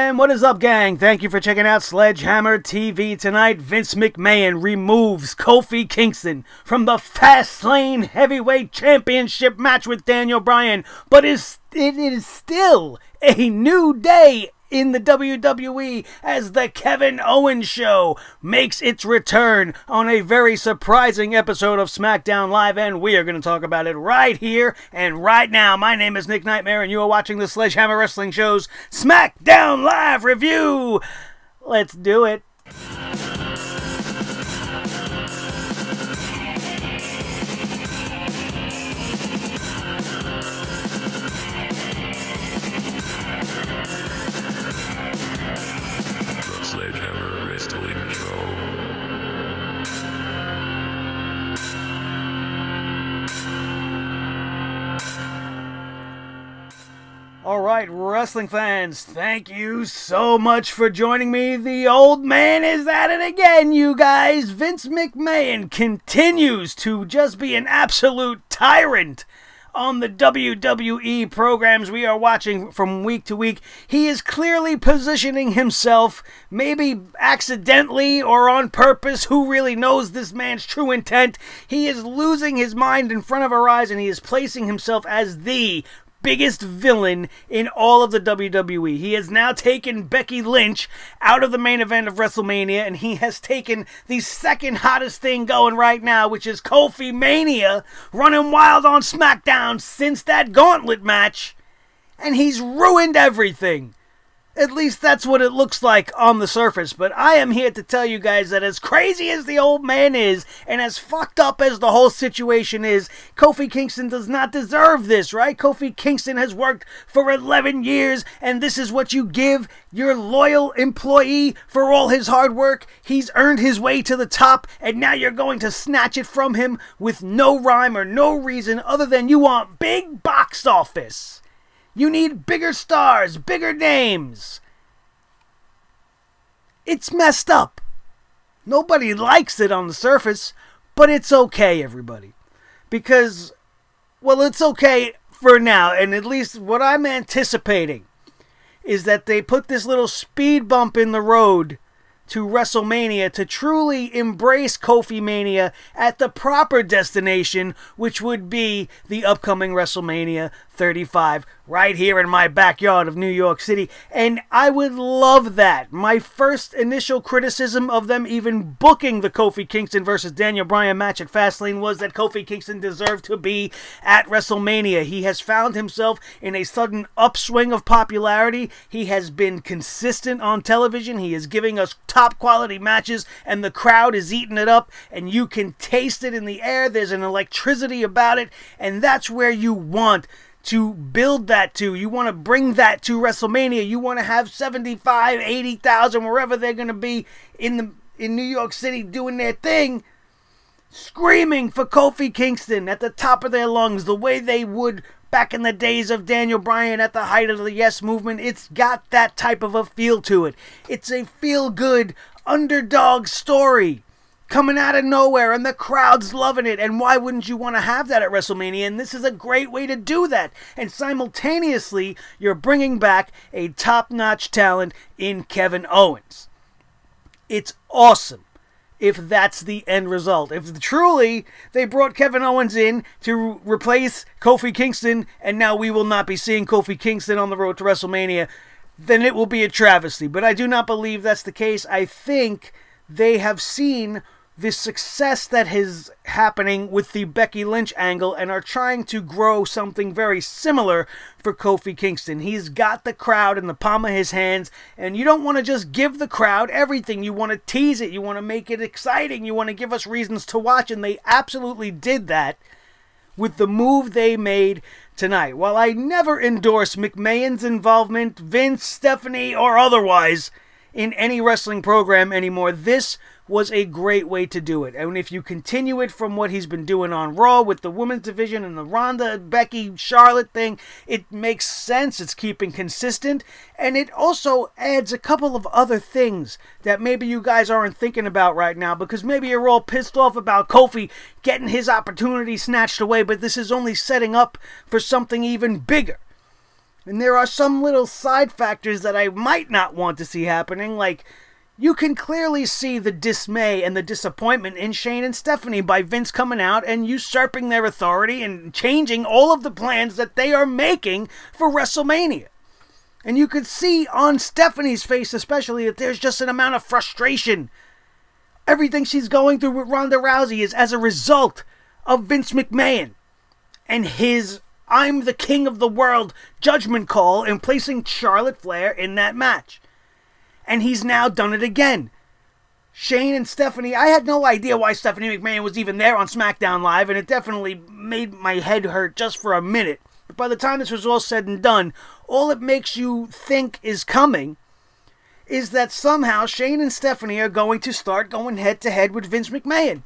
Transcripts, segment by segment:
And what is up, gang? Thank you for checking out Sledgehammer TV tonight. Vince McMahon removes Kofi Kingston from the Fastlane Heavyweight Championship match with Daniel Bryan, but it is still a new day in the WWE as the Kevin Owens Show makes its return on a very surprising episode of SmackDown Live, and we are going to talk about it right here and right now. My name is Nick Nightmare, and you are watching the Sledgehammer Wrestling Show's SmackDown Live review. Let's do it. Sledgehammer Wrestling Show. Alright, wrestling fans, thank you so much for joining me. The old man is at it again, you guys. Vince McMahon continues to just be an absolute tyrant on the WWE programs we are watching from week to week. He is clearly positioning himself, maybe accidentally or on purpose. Who really knows this man's true intent? He is losing his mind in front of our eyes, and he is placing himself as the biggest villain in all of the WWE. He has now taken Becky Lynch out of the main event of WrestleMania, and he has taken the second hottest thing going right now, which is Kofi Mania, running wild on SmackDown since that gauntlet match, and he's ruined everything. At least that's what it looks like on the surface, but I am here to tell you guys that as crazy as the old man is, and as fucked up as the whole situation is, Kofi Kingston does not deserve this, right? Kofi Kingston has worked for 11 years, and this is what you give your loyal employee for all his hard work. He's earned his way to the top, and now you're going to snatch it from him with no rhyme or no reason other than you want big box office. You need bigger stars, bigger names. It's messed up. Nobody likes it on the surface, but it's okay, everybody. Because, well, it's okay for now, and at least what I'm anticipating is that they put this little speed bump in the road to WrestleMania to truly embrace Kofi Mania at the proper destination, which would be the upcoming WrestleMania 35 right here in my backyard of New York City. And I would love that. My first initial criticism of them even booking the Kofi Kingston versus Daniel Bryan match at Fastlane was that Kofi Kingston deserved to be at WrestleMania. He has found himself in a sudden upswing of popularity. He has been consistent on television. He is giving us top quality matches, and the crowd is eating it up, and you can taste it in the air. There's an electricity about it, and that's where you want to build that to. You want to bring that to WrestleMania. You want to have 75, 80,000, wherever they're going to be in New York City doing their thing, screaming for Kofi Kingston at the top of their lungs, the way they would back in the days of Daniel Bryan at the height of the Yes Movement. It's got that type of a feel to it. It's a feel-good underdog story coming out of nowhere, and the crowd's loving it. And why wouldn't you want to have that at WrestleMania? And this is a great way to do that. And simultaneously, you're bringing back a top-notch talent in Kevin Owens. It's awesome if that's the end result. If truly they brought Kevin Owens in to replace Kofi Kingston, and now we will not be seeing Kofi Kingston on the road to WrestleMania, then it will be a travesty. But I do not believe that's the case. I think they have seen the success that is happening with the Becky Lynch angle and are trying to grow something very similar for Kofi Kingston. He's got the crowd in the palm of his hands, and you don't want to just give the crowd everything. You want to tease it. You want to make it exciting. You want to give us reasons to watch, and they absolutely did that with the move they made tonight. While I never endorse McMahon's involvement, Vince, Stephanie, or otherwise, in any wrestling program anymore, this was a great way to do it. And if you continue it from what he's been doing on Raw with the women's division and the Ronda, Becky, Charlotte thing, it makes sense. It's keeping consistent. And it also adds a couple of other things that maybe you guys aren't thinking about right now, because maybe you're all pissed off about Kofi getting his opportunity snatched away, but this is only setting up for something even bigger. And there are some little side factors that I might not want to see happening, like you can clearly see the dismay and the disappointment in Shane and Stephanie by Vince coming out and usurping their authority and changing all of the plans that they are making for WrestleMania. And you could see on Stephanie's face especially that there's just an amount of frustration. Everything she's going through with Ronda Rousey is as a result of Vince McMahon and his "I'm the king of the world" judgment call in placing Charlotte Flair in that match. And he's now done it again. Shane and Stephanie, I had no idea why Stephanie McMahon was even there on SmackDown Live, and it definitely made my head hurt just for a minute. But by the time this was all said and done, all it makes you think is coming is that somehow Shane and Stephanie are going to start going head-to-head with Vince McMahon.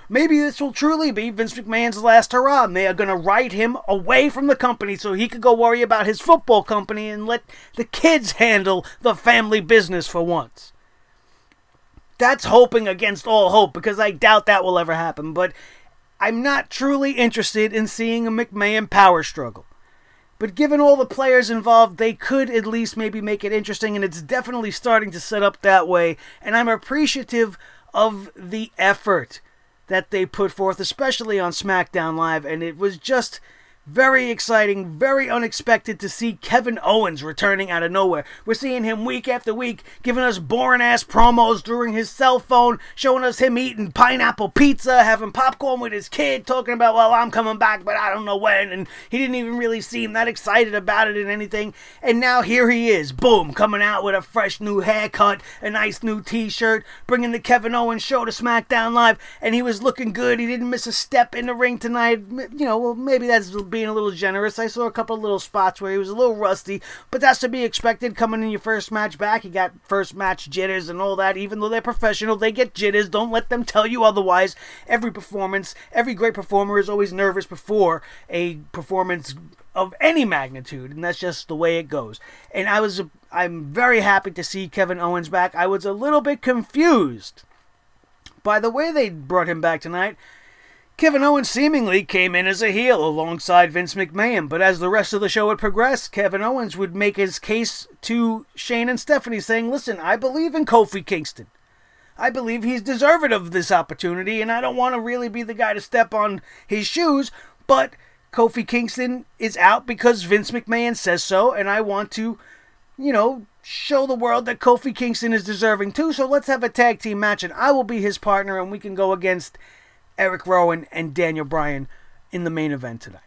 Maybe this will truly be Vince McMahon's last hurrah, and they are going to write him away from the company so he could go worry about his football company and let the kids handle the family business for once. That's hoping against all hope, because I doubt that will ever happen, but I'm not truly interested in seeing a McMahon power struggle. But given all the players involved, they could at least maybe make it interesting, and it's definitely starting to set up that way, and I'm appreciative of the effort that they put forth, especially on SmackDown Live, and it was just very exciting, very unexpected to see Kevin Owens returning out of nowhere. We're seeing him week after week, giving us boring-ass promos during his cell phone, showing us him eating pineapple pizza, having popcorn with his kid, talking about, well, I'm coming back, but I don't know when, and he didn't even really seem that excited about it and anything. And now here he is, boom, coming out with a fresh new haircut, a nice new t-shirt, bringing the Kevin Owens show to SmackDown Live, and he was looking good. He didn't miss a step in the ring tonight. You know, well, maybe that's being a little generous. I saw a couple of little spots where he was a little rusty, but that's to be expected coming in your first match back. He got first match jitters and all that. Even though they're professional, they get jitters. Don't let them tell you otherwise. Every performance, every great performer is always nervous before a performance of any magnitude, and that's just the way it goes. And I'm very happy to see Kevin Owens back. I was a little bit confused by the way they brought him back tonight. Kevin Owens seemingly came in as a heel alongside Vince McMahon, but as the rest of the show would progress, Kevin Owens would make his case to Shane and Stephanie, saying, listen, I believe in Kofi Kingston. I believe he's deserving of this opportunity, and I don't want to really be the guy to step on his shoes, but Kofi Kingston is out because Vince McMahon says so, and I want to, show the world that Kofi Kingston is deserving too, so let's have a tag team match, and I will be his partner, and we can go against Eric Rowan and Daniel Bryan in the main event tonight.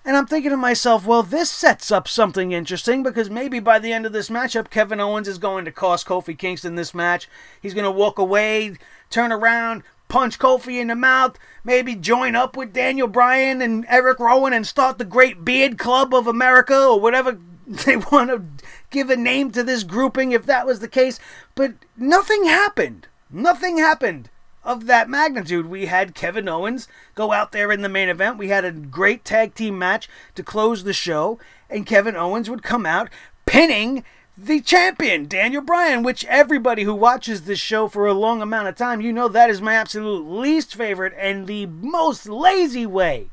And I'm thinking to myself, well, this sets up something interesting, because maybe by the end of this matchup, Kevin Owens is going to cost Kofi Kingston this match. He's going to walk away, turn around, punch Kofi in the mouth, maybe join up with Daniel Bryan and Eric Rowan and start the Great Beard Club of America, or whatever they want to give a name to this grouping if that was the case. But nothing happened. Nothing happened of that magnitude. We had Kevin Owens go out there in the main event. We had a great tag team match to close the show, and Kevin Owens would come out pinning the champion, Daniel Bryan, which everybody who watches this show for a long amount of time, that is my absolute least favorite and the most lazy way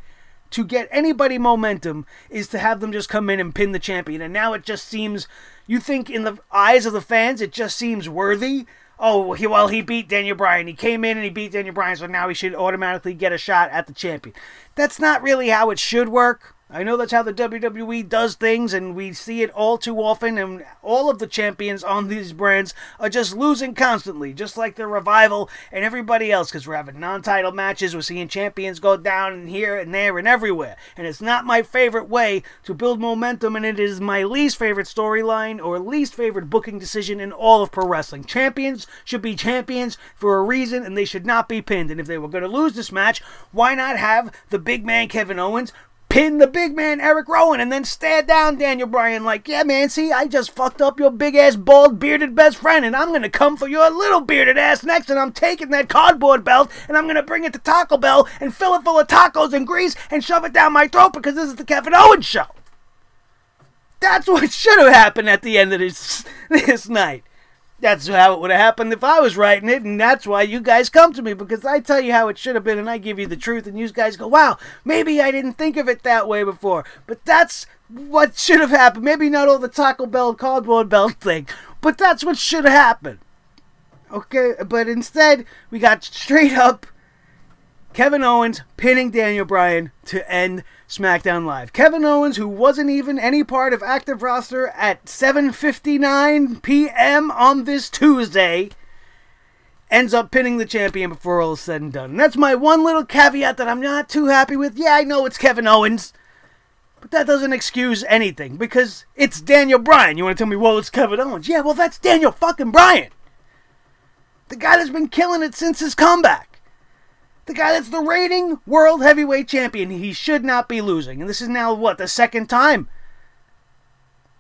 to get anybody momentum is to have them just come in and pin the champion. And now it just seems, you think in the eyes of the fans, it just seems worthy. Oh, he beat Daniel Bryan. He came in and he beat Daniel Bryan, so now he should automatically get a shot at the champion. That's not really how it should work. I know that's how the WWE does things, and we see it all too often, and all of the champions on these brands are just losing constantly, just like the Revival and everybody else, because we're having non-title matches, we're seeing champions go down and here and there and everywhere, and it's not my favorite way to build momentum, and it is my least favorite storyline or least favorite booking decision in all of pro wrestling. Champions should be champions for a reason, and they should not be pinned, and if they were going to lose this match, why not have the big man Kevin Owens pin the big man Eric Rowan and then stare down Daniel Bryan like, yeah man, see, I just fucked up your big ass bald bearded best friend, and I'm gonna come for your little bearded ass next, and I'm taking that cardboard belt and I'm gonna bring it to Taco Bell and fill it full of tacos and grease and shove it down my throat because this is the Kevin Owens show. That's what should have happened at the end of this night. That's how it would have happened if I was writing it, and that's why you guys come to me, because I tell you how it should have been, and I give you the truth, and you guys go, wow, maybe I didn't think of it that way before, but that's what should have happened. Maybe not all the Taco Bell cardboard belt thing, but that's what should have happened. Okay, but instead, we got straight up Kevin Owens pinning Daniel Bryan to end SmackDown Live. Kevin Owens, who wasn't even any part of active roster at 7:59 p.m. on this Tuesday, ends up pinning the champion before all is said and done. And that's my one little caveat that I'm not too happy with. Yeah, I know it's Kevin Owens, but that doesn't excuse anything, because it's Daniel Bryan. You want to tell me, well, it's Kevin Owens. Yeah, well, that's Daniel fucking Bryan. The guy that's been killing it since his comeback. The guy that's the reigning World Heavyweight Champion. He should not be losing. And this is now, what, the second time?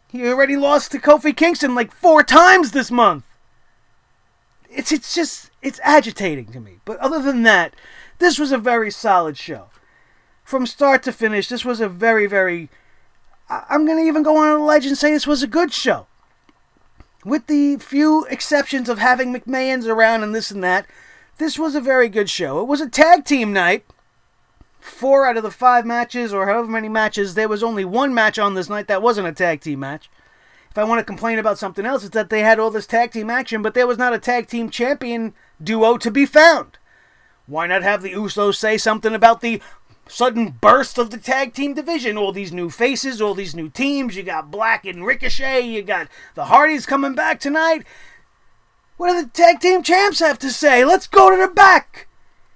He already lost to Kofi Kingston like 4 times this month. It's agitating to me. But other than that, this was a very solid show. From start to finish, this was a very, very... I'm going to even go on a ledge and say this was a good show. With the few exceptions of having McMahon's around and this and that, this was a very good show. It was a tag team night. 4 out of the 5 matches, or however many matches, there was only 1 match on this night that wasn't a tag team match. If I want to complain about something else, it's that they had all this tag team action, but there was not a tag team champion duo to be found. Why not have the Usos say something about the sudden burst of the tag team division? All these new faces, all these new teams. You got Black and Ricochet. You got the Hardys coming back tonight. What do the tag team champs have to say? Let's go to the back.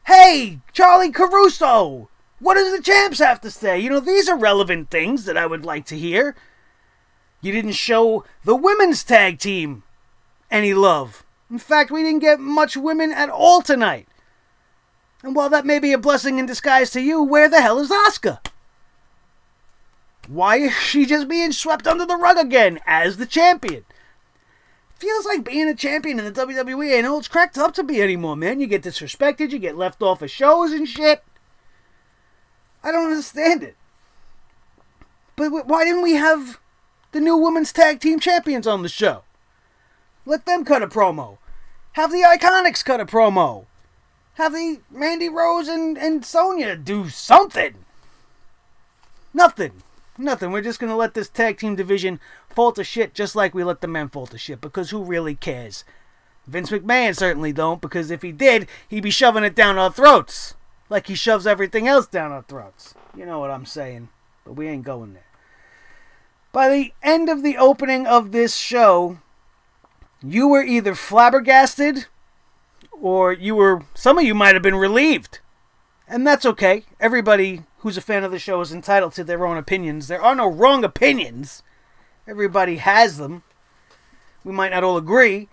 Hey, Charlie Caruso. What does the champs have to say? You know, these are relevant things that I would like to hear. You didn't show the women's tag team any love. In fact, we didn't get much women at all tonight. And while that may be a blessing in disguise to you, where the hell is Asuka? Why is she just being swept under the rug again as the champion? Feels like being a champion in the WWE ain't all it's cracked up to be anymore, man. You get disrespected, you get left off of shows and shit. I don't understand it. But why didn't we have the new women's tag team champions on the show? Let them cut a promo. Have the Iconics cut a promo. Have the Mandy Rose and Sonya do something. Nothing. We're just going to let this tag team division fall to shit just like we let the men fall to shit, because who really cares? Vince McMahon certainly don't, because if he did, he'd be shoving it down our throats like he shoves everything else down our throats. You know what I'm saying, but we ain't going there. By the end of the opening of this show, you were either flabbergasted or some of you might have been relieved. And that's okay. Everybody who's a fan of the show is entitled to their own opinions. There are no wrong opinions. Everybody has them. We might not all agree.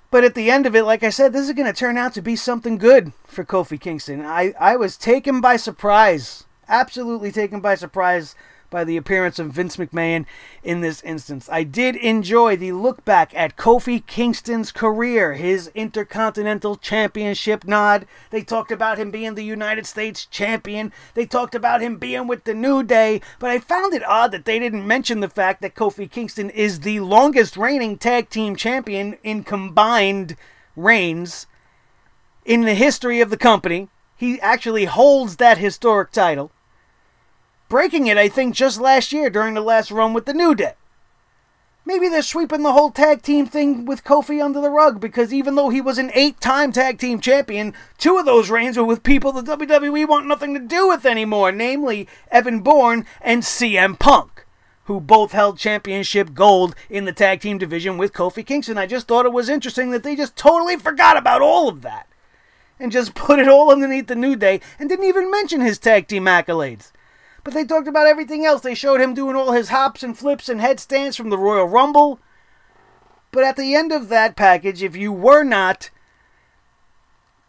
But at the end of it, like I said, this is going to turn out to be something good for Kofi Kingston. I was taken by surprise. Absolutely taken by surprise by the appearance of Vince McMahon in this instance. I did enjoy the look back at Kofi Kingston's career, his Intercontinental Championship nod. They talked about him being the United States Champion. They talked about him being with the New Day. But I found it odd that they didn't mention the fact that Kofi Kingston is the longest reigning tag team champion in combined reigns in the history of the company. He actually holds that historic title, breaking it, I think, just last year during the last run with the New Day. Maybe they're sweeping the whole tag team thing with Kofi under the rug, because even though he was an 8-time tag team champion, 2 of those reigns were with people the WWE want nothing to do with anymore, namely Evan Bourne and CM Punk, who both held championship gold in the tag team division with Kofi Kingston. I just thought it was interesting that they just totally forgot about all of that and just put it all underneath the New Day and didn't even mention his tag team accolades. But they talked about everything else. They showed him doing all his hops and flips and headstands from the Royal Rumble. But at the end of that package, if you were not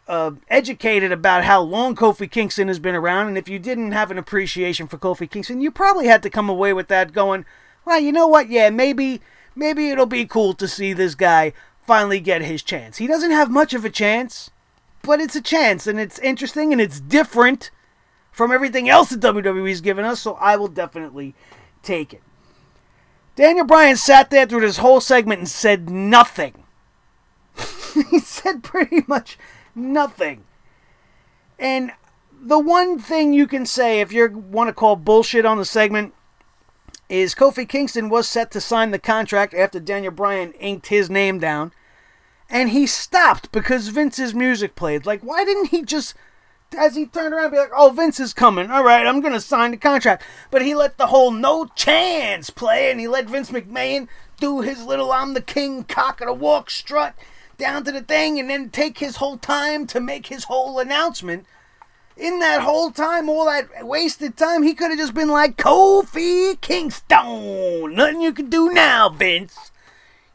educated about how long Kofi Kingston has been around, and if you didn't have an appreciation for Kofi Kingston, you probably had to come away with that going, well, you know what? Yeah, maybe it'll be cool to see this guy finally get his chance. He doesn't have much of a chance, but it's a chance, and it's interesting, and it's different from everything else that WWE's given us, so I will definitely take it. Daniel Bryan sat there through this whole segment and said nothing. He said pretty much nothing. And the one thing you can say, if you want to call bullshit on the segment, is Kofi Kingston was set to sign the contract after Daniel Bryan inked his name down. And he stopped because Vince's music played. Like, why didn't he just, as he turned around, be like, oh, Vince is coming. All right, I'm going to sign the contract. But he let the whole no chance play, and he let Vince McMahon do his little I'm the king cock of the walk strut down to the thing, and then take his whole time to make his whole announcement. In that whole time, all that wasted time, he could have just been like, Kofi Kingston, nothing you can do now, Vince.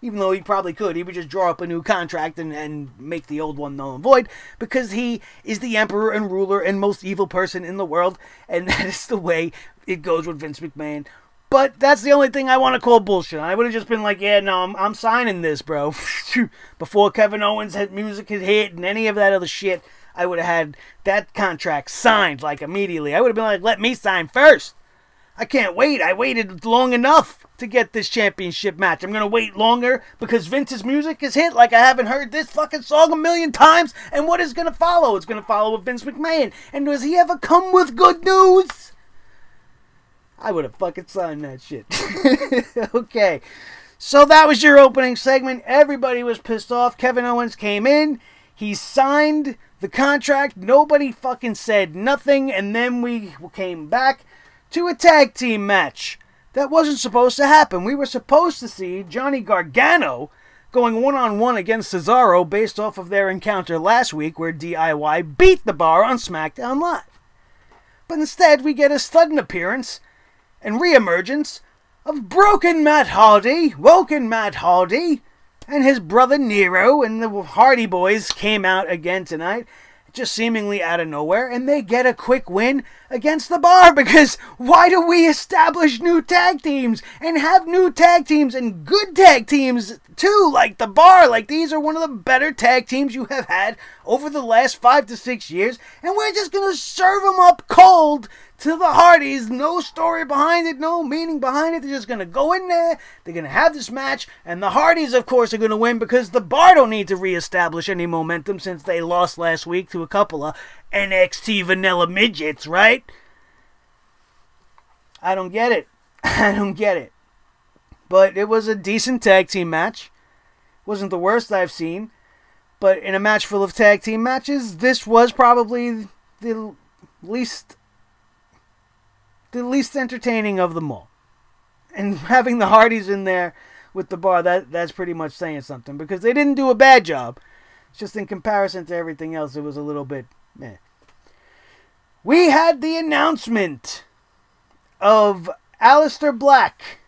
Even though he probably could. He would just draw up a new contract and make the old one null and void, because he is the emperor and ruler and most evil person in the world, and that is the way it goes with Vince McMahon. But that's the only thing I want to call bullshit. I would have just been like, yeah, no, I'm signing this, bro. Before Kevin Owens' music had hit and any of that other shit, I would have had that contract signed, like, immediately. I would have been like, let me sign first. I can't wait. I waited long enough to get this championship match. I'm going to wait longer because Vince's music is hit like I haven't heard this fucking song a million times. And what is going to follow? It's going to follow with Vince McMahon. And does he ever come with good news? I would have fucking signed that shit. Okay. So that was your opening segment. Everybody was pissed off. Kevin Owens came in. He signed the contract. Nobody fucking said nothing. And then we came back to a tag team match. That wasn't supposed to happen. We were supposed to see Johnny Gargano going one-on-one against Cesaro based off of their encounter last week where DIY beat the Bar on SmackDown Live. But instead, we get a sudden appearance and re-emergence of Broken Matt Hardy, Woken Matt Hardy, and his brother Nero, and the Hardy Boys came out again tonight, just seemingly out of nowhere, and they get a quick win against the Bar, because why do we establish new tag teams and have new tag teams and good tag teams too, like the Bar? Like, these are one of the better tag teams you have had over the last 5 to 6 years, and we're just gonna serve them up cold to the Hardys. No story behind it, no meaning behind it. They're just going to go in there, they're going to have this match, and the Hardys, of course, are going to win because the Bar don't need to reestablish any momentum since they lost last week to a couple of NXT vanilla midgets, right? I don't get it. I don't get it. But it was a decent tag team match. Wasn't the worst I've seen. But in a match full of tag team matches, this was probably the least entertaining of them all. And having the Hardys in there with the Bar, that's pretty much saying something, because they didn't do a bad job. It's just in comparison to everything else, it was a little bit meh. We had the announcement of Aleister Black.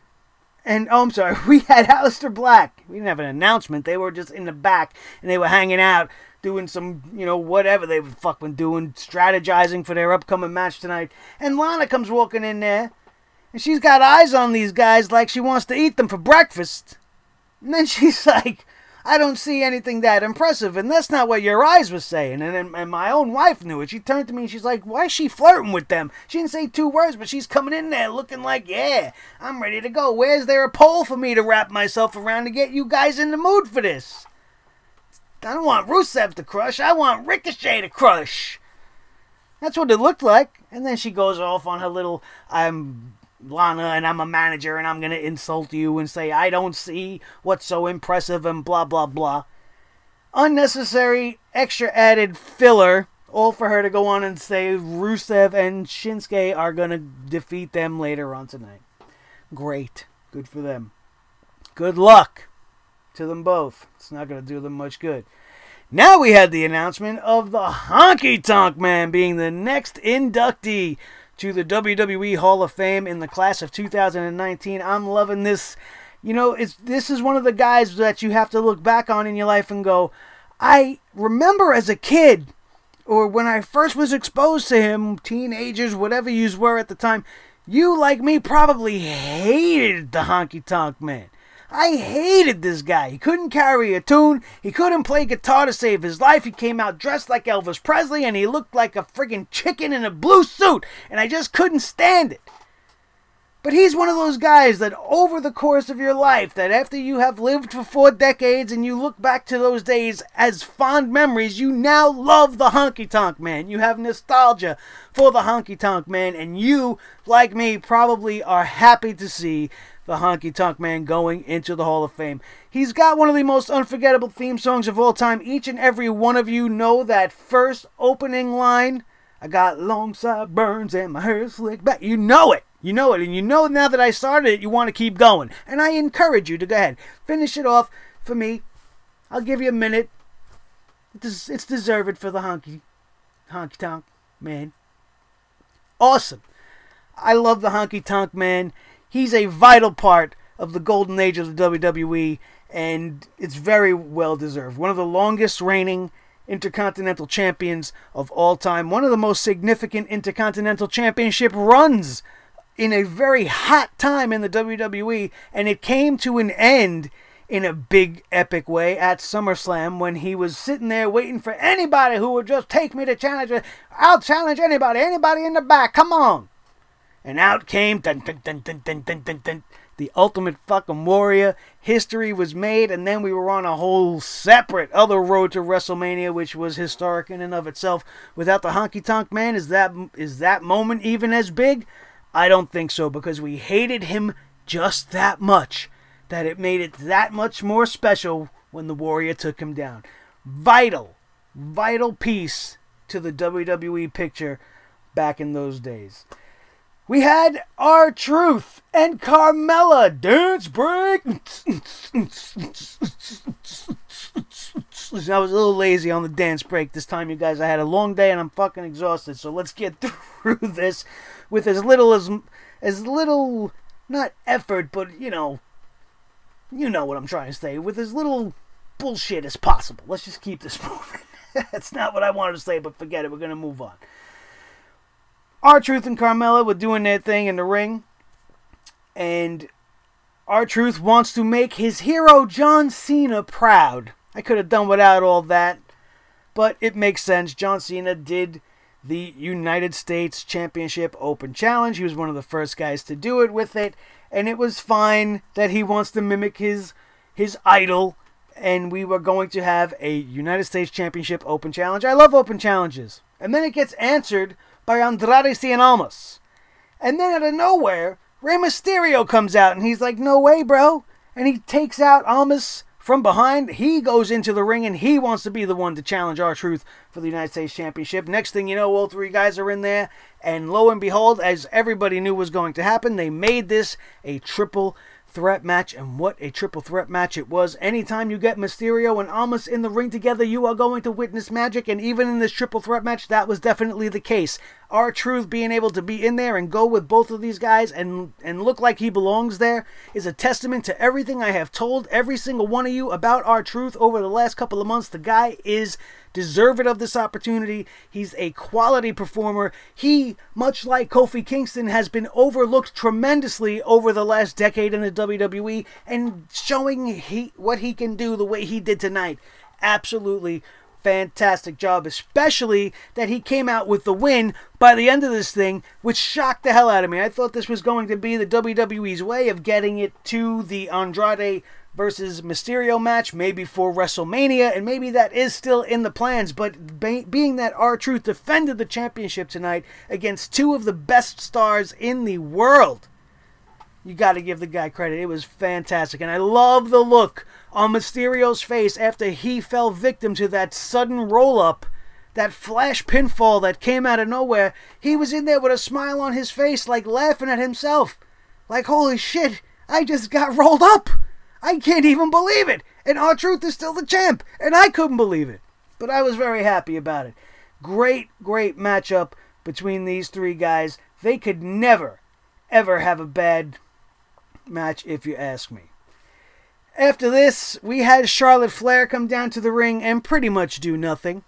And, oh, I'm sorry, we had Aleister Black. We didn't have an announcement. They were just in the back, and they were hanging out, doing some, whatever they were fucking doing, strategizing for their upcoming match tonight. And Lana comes walking in there, and she's got eyes on these guys like she wants to eat them for breakfast. And then she's like, I don't see anything that impressive, and that's not what your eyes were saying. And my own wife knew it. She turned to me and she's like, why is she flirting with them? She didn't say 2 words, but she's coming in there looking like, yeah, I'm ready to go. Where's there a pole for me to wrap myself around to get you guys in the mood for this? I don't want Rusev to crush. I want Ricochet to crush. That's what it looked like. And then she goes off on her little, I'm Lana and I'm a manager and I'm going to insult you and say I don't see what's so impressive and blah, blah, blah. Unnecessary, extra added filler, all for her to go on and say Rusev and Shinsuke are going to defeat them later on tonight. Great. Good for them. Good luck to them both. It's not going to do them much good. Now we had the announcement of the Honky Tonk Man being the next inductee to the WWE Hall of Fame in the class of 2019. I'm loving this. This is one of the guys that you have to look back on in your life and go, I remember as a kid, or when I first was exposed to him, teenagers, whatever yous were at the time, you, like me, probably hated the Honky Tonk Man. I hated this guy. He couldn't carry a tune. He couldn't play guitar to save his life. He came out dressed like Elvis Presley, and he looked like a friggin' chicken in a blue suit, and I just couldn't stand it. But he's one of those guys that over the course of your life, that after you have lived for 4 decades and you look back to those days as fond memories, you now love the Honky Tonk Man. You have nostalgia for the Honky Tonk Man, and you, like me, probably are happy to see the Honky Tonk Man going into the Hall of Fame. He's got one of the most unforgettable theme songs of all time. Each and every one of you know that first opening line. I got long sideburns and my hair slicked back. You know it. You know it. And you know now that I started it, you want to keep going. And I encourage you to go ahead. Finish it off for me. I'll give you a minute. It's deserved for the Honky Tonk Man. Awesome. I love the Honky Tonk Man. He's a vital part of the golden age of the WWE, and it's very well deserved. One of the longest reigning Intercontinental Champions of all time. One of the most significant Intercontinental Championship runs in a very hot time in the WWE, and it came to an end in a big epic way at SummerSlam when he was sitting there waiting for anybody who would just take me to challenge. I'll challenge anybody in the back, come on. And out came dun, dun, dun, dun, dun, dun, dun, dun, the Ultimate fucking Warrior. History was made, and then we were on a whole separate other road to WrestleMania, which was historic in and of itself. Without the Honky Tonk Man, is that moment even as big? I don't think so, because we hated him just that much that it made it that much more special when the Warrior took him down. Vital piece to the WWE picture back in those days. We had R-Truth and Carmella dance break. I was a little lazy on the dance break this time, you guys. I had a long day and I'm fucking exhausted. So let's get through this with as little, not effort, but you know what I'm trying to say, with as little bullshit as possible. Let's just keep this moving. That's not what I wanted to say, but forget it. We're going to move on. R-Truth and Carmella were doing their thing in the ring, and R-Truth wants to make his hero John Cena proud. I could have done without all that, but it makes sense. John Cena did the United States Championship Open Challenge. He was one of the first guys to do it with it, and it was fine that he wants to mimic his idol, and we were going to have a United States Championship Open Challenge. I love open challenges. And then it gets answered by Andrade Cien Almas. And then out of nowhere, Rey Mysterio comes out and he's like, no way, bro. And he takes out Almas from behind. He goes into the ring and he wants to be the one to challenge R-Truth for the United States Championship. Next thing you know, all three guys are in there. And lo and behold, as everybody knew was going to happen, they made this a triple threat match, and what a triple threat match it was. Anytime you get Mysterio and Almas in the ring together, you are going to witness magic, and even in this triple threat match, that was definitely the case. R-Truth being able to be in there and go with both of these guys and look like he belongs there is a testament to everything I have told every single one of you about R-Truth over the last couple of months. The guy is deserving of this opportunity. He's a quality performer. He, much like Kofi Kingston, has been overlooked tremendously over the last decade in the WWE, and showing what he can do the way he did tonight. Absolutely fantastic job, especially that he came out with the win by the end of this thing, which shocked the hell out of me. I thought this was going to be the WWE's way of getting it to the Andrade versus Mysterio match, maybe for WrestleMania, and maybe that is still in the plans, but being that R-Truth defended the championship tonight against two of the best stars in the world, you got to give the guy credit. It was fantastic, and I love the look on Mysterio's face after he fell victim to that sudden roll-up, that flash pinfall that came out of nowhere. He was in there with a smile on his face, like laughing at himself. Like, holy shit, I just got rolled up. I can't even believe it. And R-Truth is still the champ. And I couldn't believe it. But I was very happy about it. Great matchup between these three guys. They could never, ever have a bad match, if you ask me. After this, we had Charlotte Flair come down to the ring and pretty much do nothing.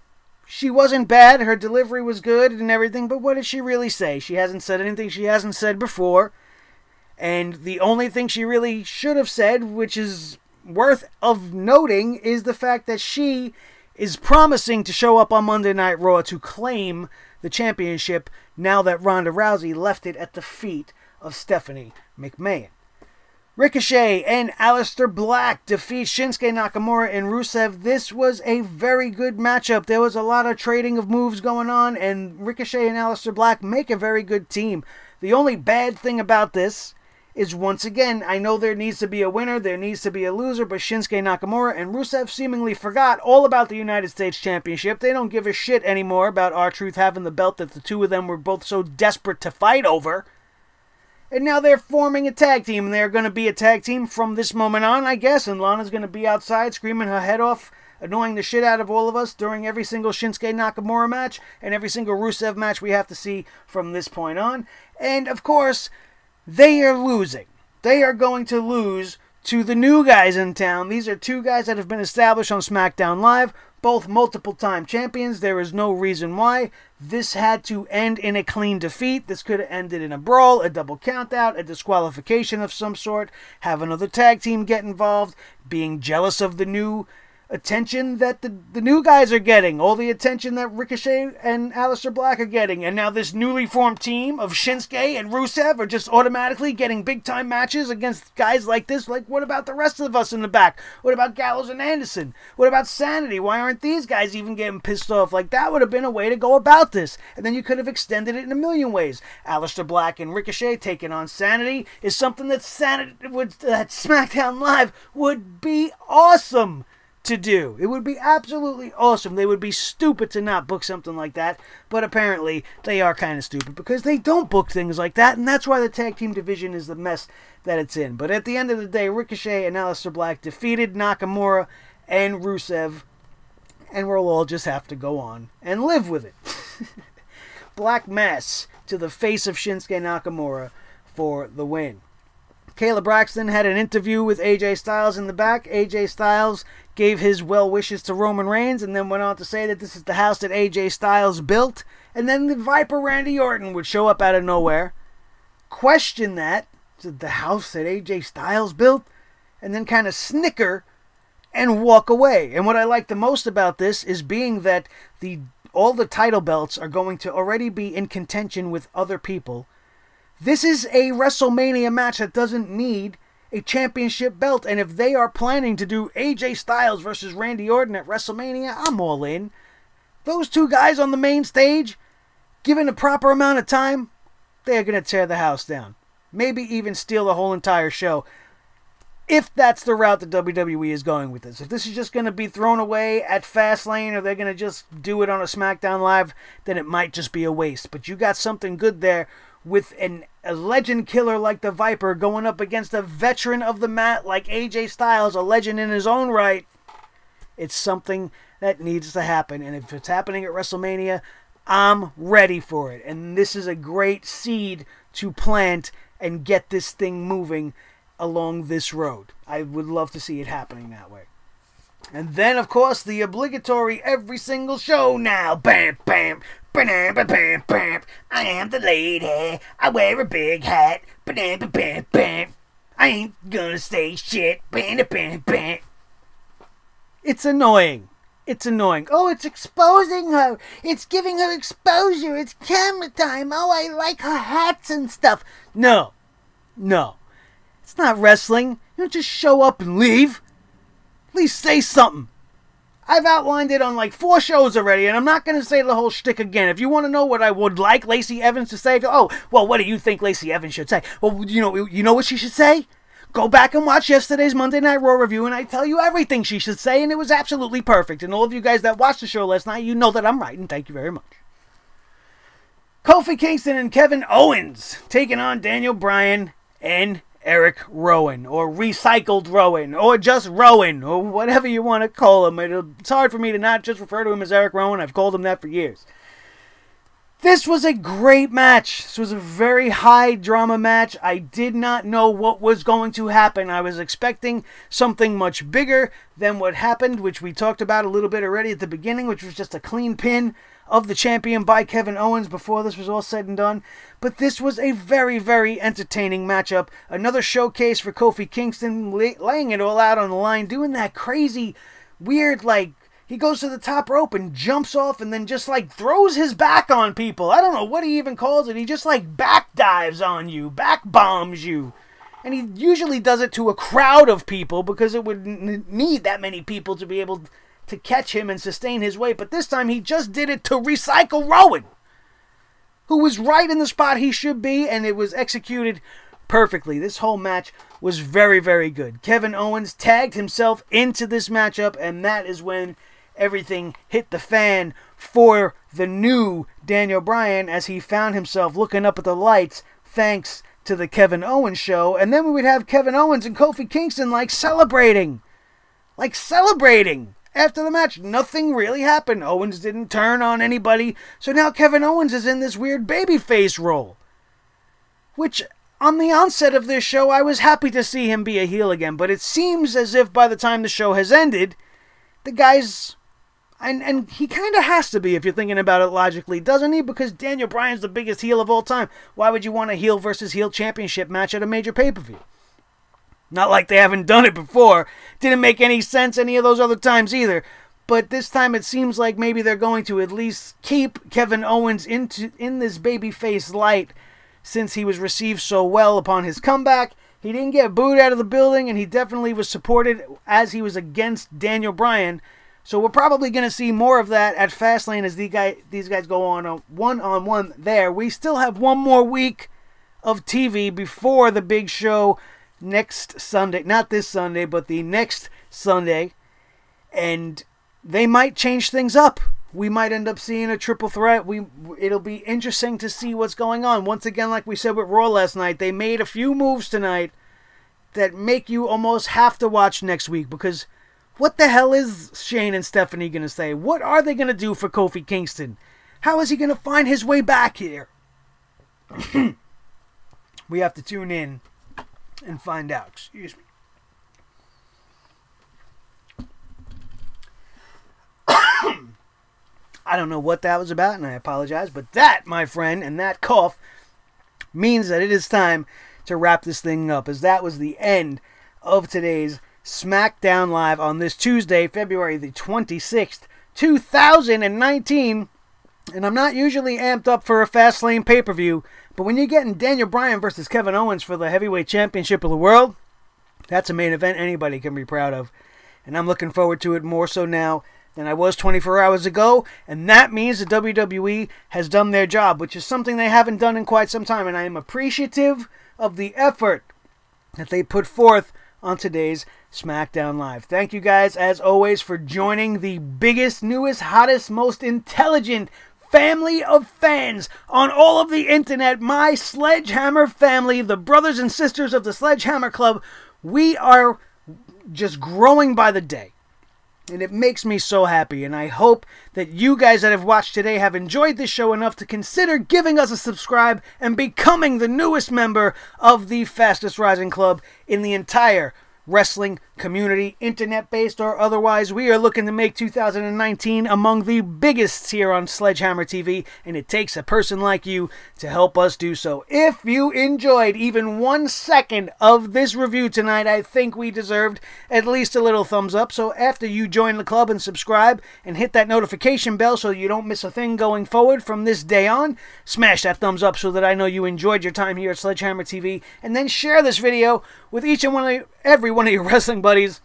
She wasn't bad. Her delivery was good and everything. But what did she really say? She hasn't said anything she hasn't said before. And the only thing she really should have said, which is worth of noting, is the fact that she is promising to show up on Monday Night Raw to claim the championship now that Ronda Rousey left it at the feet of Stephanie McMahon. Ricochet and Aleister Black defeat Shinsuke Nakamura and Rusev. This was a very good matchup. There was a lot of trading of moves going on, and Ricochet and Aleister Black make a very good team. The only bad thing about this is, once again, I know there needs to be a winner, there needs to be a loser, but Shinsuke Nakamura and Rusev seemingly forgot all about the United States Championship. They don't give a shit anymore about R-Truth having the belt that the two of them were both so desperate to fight over. And now they're forming a tag team, and they're going to be a tag team from this moment on, I guess. And Lana's going to be outside screaming her head off, annoying the shit out of all of us during every single Shinsuke Nakamura match and every single Rusev match we have to see from this point on. And, of course, they are losing. They are going to lose to the new guys in town. These are two guys that have been established on SmackDown Live, both multiple-time champions. There is no reason why. This had to end in a clean defeat. This could have ended in a brawl, a double countout, a disqualification of some sort, have another tag team get involved, being jealous of the new attention that the new guys are getting, all the attention that Ricochet and Aleister Black are getting, and now this newly formed team of Shinsuke and Rusev are just automatically getting big-time matches against guys like this. Like, what about the rest of us in the back? What about Gallows and Anderson? What about Sanity? Why aren't these guys even getting pissed off? Like, that would have been a way to go about this, and then you could have extended it in a million ways. Aleister Black and Ricochet taking on Sanity is something that that SmackDown Live would be awesome to do. It would be absolutely awesome. They would be stupid to not book something like that, but apparently they are kind of stupid because they don't book things like that, and that's why the tag team division is the mess that it's in. But at the end of the day, Ricochet and Aleister Black defeated Nakamura and Rusev, and we'll all just have to go on and live with it. Black Mass to the face of Shinsuke Nakamura for the win. Kayla Braxton had an interview with AJ Styles in the back. AJ Styles gave his well wishes to Roman Reigns and then went on to say that this is the house that AJ Styles built. And then the Viper Randy Orton would show up out of nowhere, question that, the house that AJ Styles built, and then kind of snicker and walk away. And what I like the most about this is being that all the title belts are going to already be in contention with other people. This is a WrestleMania match that doesn't need a championship belt. And if they are planning to do AJ Styles versus Randy Orton at WrestleMania, I'm all in. Those two guys on the main stage, given a proper amount of time, they are going to tear the house down. Maybe even steal the whole entire show. If that's the route that WWE is going with this. If this is just going to be thrown away at Fastlane, or they're going to just do it on a SmackDown Live, then it might just be a waste. But you got something good there with a legend killer like the Viper going up against a veteran of the mat like AJ Styles, a legend in his own right. It's something that needs to happen. And if it's happening at WrestleMania, I'm ready for it. And this is a great seed to plant and get this thing moving along this road. I would love to see it happening that way. And then, of course, the obligatory every single show now. Bam, bam, bam, bam, bam, bam. I am the lady. I wear a big hat. Bam, bam, bam, bam. I ain't gonna say shit. Bam, bam, bam. It's annoying. It's annoying. Oh, it's exposing her. It's giving her exposure. It's camera time. Oh, I like her hats and stuff. No. No. It's not wrestling. You don't just show up and leave. At least say something. I've outlined it on like 4 shows already, and I'm not going to say the whole shtick again. If you want to know what I would like Lacey Evans to say, oh, well, what do you think Lacey Evans should say? Well, you know what she should say? Go back and watch yesterday's Monday Night Raw review, and I tell you everything she should say, and it was absolutely perfect. And all of you guys that watched the show last night, you know that I'm right, and thank you very much. Kofi Kingston and Kevin Owens taking on Daniel Bryan and Eric Rowan, or recycled Rowan, or just Rowan, or whatever you want to call him. It's hard for me to not just refer to him as Eric Rowan. I've called him that for years. This was a great match. This was a very high drama match. I did not know what was going to happen. I was expecting something much bigger than what happened, which we talked about a little bit already at the beginning, which was just a clean pin of the champion by Kevin Owens before this was all said and done. But this was a very, very entertaining matchup. Another showcase for Kofi Kingston, laying it all out on the line, doing that crazy, weird, like, He goes to the top rope and jumps off and then just like throws his back on people. I don't know what he even calls it. He just like back dives on you, back bombs you. And he usually does it to a crowd of people because it would need that many people to be able to catch him and sustain his weight. But this time he just did it to recycle Rowan, who was right in the spot he should be, and it was executed perfectly. This whole match was very, very good. Kevin Owens tagged himself into this matchup, and that is when everything hit the fan for the new Daniel Bryan as he found himself looking up at the lights thanks to the Kevin Owens show. And then we would have Kevin Owens and Kofi Kingston celebrating after the match. Nothing really happened. Owens didn't turn on anybody. So now Kevin Owens is in this weird babyface role, which on the onset of this show I was happy to see him be a heel again. But it seems as if by the time the show has ended, the guy's... And he kind of has to be if you're thinking about it logically, doesn't he? Because Daniel Bryan's the biggest heel of all time. Why would you want a heel versus heel championship match at a major pay-per-view? Not like they haven't done it before. Didn't make any sense any of those other times either. But this time it seems like maybe they're going to at least keep Kevin Owens in this babyface light since he was received so well upon his comeback. He didn't get booed out of the building, and he definitely was supported as he was against Daniel Bryan. So we're probably going to see more of that at Fastlane as these guys go on a one-on-one there. We still have one more week of TV before the big show next Sunday. Not this Sunday, but the next Sunday. And they might change things up. We might end up seeing a triple threat. It'll be interesting to see what's going on. Once again, like we said with Raw last night, they made a few moves tonight that make you almost have to watch next week, because what the hell is Shane and Stephanie going to say? What are they going to do for Kofi Kingston? How is he going to find his way back here? We have to tune in and find out. Excuse me. I don't know what that was about, and I apologize. But that, my friend, and that cough means that it is time to wrap this thing up, as that was the end of today's SmackDown Live on this Tuesday, February the 26th, 2019. And I'm not usually amped up for a Fastlane pay-per-view, but when you're getting Daniel Bryan versus Kevin Owens for the Heavyweight Championship of the World, that's a main event anybody can be proud of. And I'm looking forward to it more so now than I was 24 hours ago. And that means the WWE has done their job, which is something they haven't done in quite some time. And I am appreciative of the effort that they put forth on today's SmackDown Live. Thank you guys, as always, for joining the biggest, newest, hottest, most intelligent family of fans on all of the internet. My Sledgehammer family, the brothers and sisters of the Sledgehammer Club. We are just growing by the day, and it makes me so happy. And I hope that you guys that have watched today have enjoyed this show enough to consider giving us a subscribe and becoming the newest member of the fastest rising club in the entire wrestling community, internet-based or otherwise. We are looking to make 2019 among the biggest here on Sledgehammer TV, and it takes a person like you to help us do so. If you enjoyed even 1 second of this review tonight, I think we deserved at least a little thumbs up. So after you join the club and subscribe and hit that notification bell so you don't miss a thing going forward from this day on, smash that thumbs up so that I know you enjoyed your time here at Sledgehammer TV, and then share this video with every one of your wrestling buddies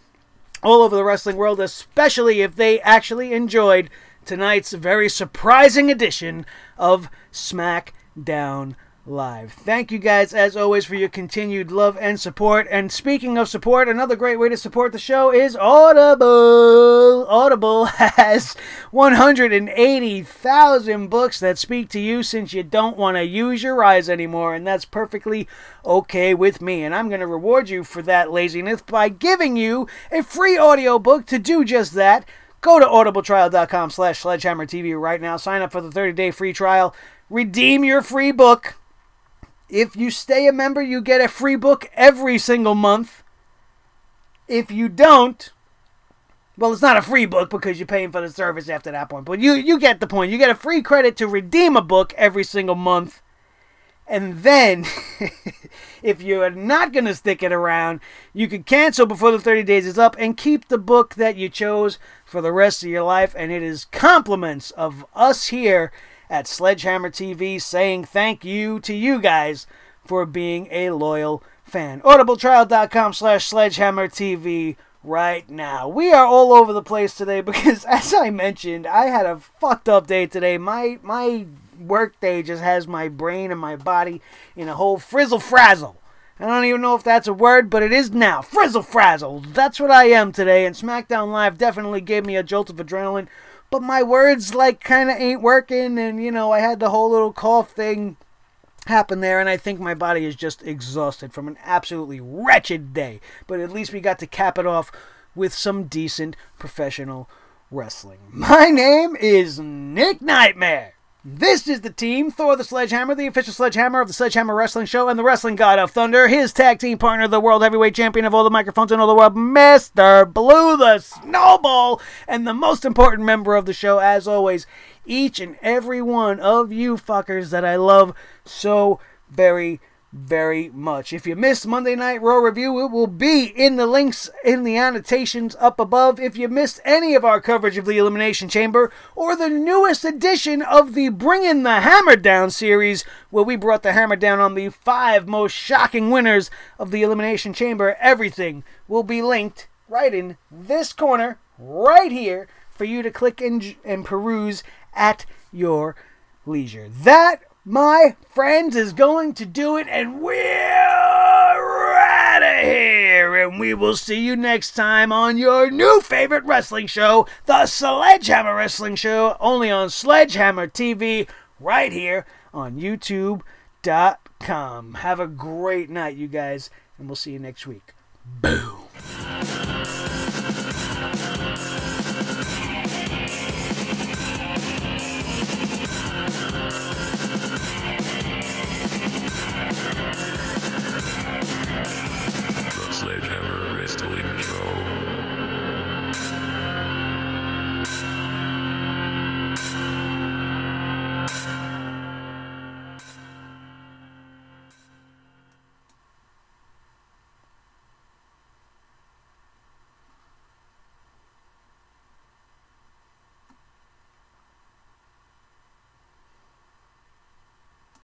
all over the wrestling world, especially if they actually enjoyed tonight's very surprising edition of SmackDown Live. Thank you guys, as always, for your continued love and support. And speaking of support, another great way to support the show is Audible. Audible has 180,000 books that speak to you since you don't want to use your eyes anymore, and that's perfectly okay with me. And I'm going to reward you for that laziness by giving you a free audiobook to do just that. Go to audibletrial.com/sledgehammertv right now. Sign up for the 30-day free trial. Redeem your free book. If you stay a member, you get a free book every single month. If you don't, well, it's not a free book because you're paying for the service after that point. But you get the point. You get a free credit to redeem a book every single month. And then, if you're not going to stick it around, you can cancel before the 30 days is up and keep the book that you chose for the rest of your life. And it is compliments of us here at Sledgehammer TV saying thank you to you guys for being a loyal fan. audibletrial.com/Sledgehammer TV right now. We are all over the place today because, as I mentioned, I had a fucked up day today. My work day just has my brain and my body in a whole frizzle-frazzle. I don't even know if that's a word, but it is now. Frizzle-frazzle. That's what I am today, and SmackDown Live definitely gave me a jolt of adrenaline, but my words, like, kind of ain't working, and, you know, I had the whole little cough thing happen there, and I think my body is just exhausted from an absolutely wretched day. But at least we got to cap it off with some decent professional wrestling. My name is Nick Nightmare. This is the team, Thor the Sledgehammer, the official Sledgehammer of the Sledgehammer Wrestling Show, and the Wrestling God of Thunder, his tag team partner, the World Heavyweight Champion of all the microphones in all the world, Mr. Blue the Snowball, and the most important member of the show, as always, each and every one of you fuckers that I love so very, very much. If you missed Monday Night Raw review, it will be in the links in the annotations up above. If you missed any of our coverage of the Elimination Chamber or the newest edition of the Bringin' the Hammer Down series, where we brought the hammer down on the 5 most shocking winners of the Elimination Chamber, everything will be linked right in this corner right here for you to click and peruse at your leisure. That, my friends, is going to do it, and we're out of here. And we will see you next time on your new favorite wrestling show, the Sledgehammer Wrestling Show, only on Sledgehammer TV, right here on YouTube.com. Have a great night, you guys, and we'll see you next week. Boom.